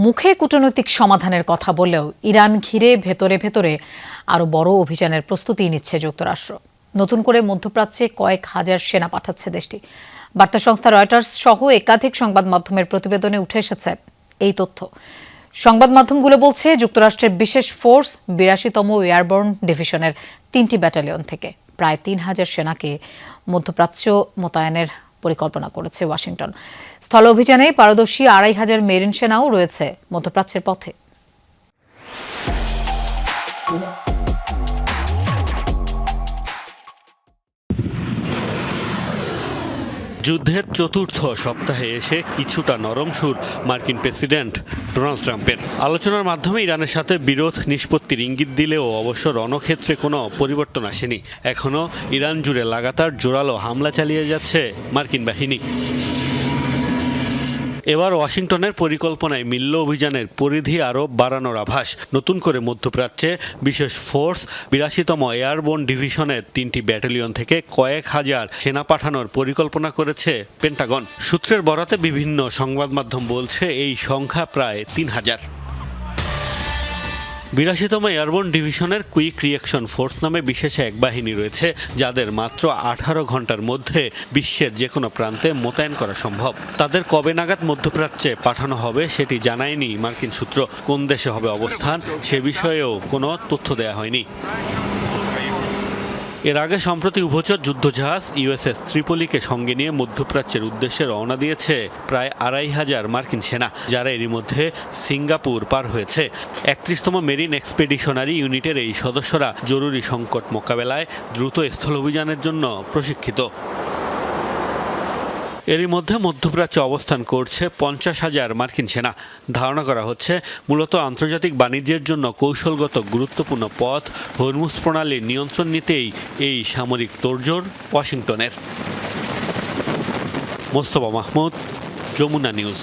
মুখে কূটনৈতিক সমাধানের কথা বললেও ইরান ঘিরে ভেতরে ভেতরে আরও বড় অভিযানের প্রস্তুতি নিচ্ছে যুক্তরাষ্ট্র। নতুন করে মধ্যপ্রাচ্যে কয়েক হাজার সেনা পাঠাচ্ছে দেশটি। বার্তা সংস্থা রয়টার্স সহ একাধিক সংবাদ মাধ্যমের প্রতিবেদনে উঠে এসেছে এই তথ্য। সংবাদ মাধ্যমগুলো বলছে যুক্তরাষ্ট্রের বিশেষ ফোর্স ৮২তম এয়ারবোর্ন ডিভিশনের ৩টি ব্যাটালিয়ন থেকে প্রায় ৩,০০০ সেনাকে মধ্যপ্রাচ্য মোতায়েনের পরিকল্পনা করেছে ওয়াশিংটন। স্থল অভিযানে পারদর্শী ২৫০০ মেরিন সেনাও রয়েছে মধ্যপ্রাচ্যের পথে। যুদ্ধের চতুর্থ সপ্তাহে এসে কিছুটা নরম সুর মার্কিন প্রেসিডেন্ট ডোনাল্ড ট্রাম্পের। আলোচনার মাধ্যমে ইরানের সাথে বিরোধ নিষ্পত্তির ইঙ্গিত দিলেও অবশ্য রণক্ষেত্রে কোনো পরিবর্তন আসেনি। এখনও ইরান জুড়ে লাগাতার জোরালো হামলা চালিয়ে যাচ্ছে মার্কিন বাহিনী। এবার ওয়াশিংটনের পরিকল্পনায় মিলল অভিযানের পরিধি আরও বাড়ানোর আভাস। নতুন করে মধ্যপ্রাচ্যে বিশেষ ফোর্স ৮২তম এয়ারবোর্ন ডিভিশনের ৩টি ব্যাটালিয়ন থেকে কয়েক হাজার সেনা পাঠানোর পরিকল্পনা করেছে পেন্টাগন। সূত্রের বরাতে বিভিন্ন সংবাদ মাধ্যম বলছে এই সংখ্যা প্রায় ৩,০০০। ৮২তম এয়ারবোর্ন ডিভিশনের কুইক রিঅ্যাকশন ফোর্স নামে বিশেষ এক বাহিনী রয়েছে, যাদের মাত্র ১৮ ঘন্টার মধ্যে বিশ্বের যে কোনো প্রান্তে মোতায়েন করা সম্ভব। তাদের কবে নাগাদ মধ্যপ্রাচ্যে পাঠানো হবে সেটি জানায়নি মার্কিন সূত্র। কোন দেশে হবে অবস্থান সে বিষয়েও কোনো তথ্য দেয়া হয়নি। এর আগে সম্প্রতি উভচর যুদ্ধজাহাজ ইউএসএস ত্রিপলিকে সঙ্গে নিয়ে মধ্যপ্রাচ্যের উদ্দেশ্যে রওনা দিয়েছে প্রায় ২৫০০ মার্কিন সেনা, যারা এরই মধ্যে সিঙ্গাপুর পার হয়েছে। ৩১তম মেরিন এক্সপেডিশনারি ইউনিটের এই সদস্যরা জরুরি সংকট মোকাবেলায় দ্রুত স্থল অভিযানের জন্য প্রশিক্ষিত। এরই মধ্যে মধ্যপ্রাচ্যে অবস্থান করছে ৫০,০০০ মার্কিন সেনা। ধারণা করা হচ্ছে মূলত আন্তর্জাতিক বাণিজ্যের জন্য কৌশলগত গুরুত্বপূর্ণ পথ হরমুজ প্রণালীর নিয়ন্ত্রণ নিতেই এই সামরিক তোড়জোড় ওয়াশিংটনের। মোস্তফা মাহমুদ, যমুনা নিউজ।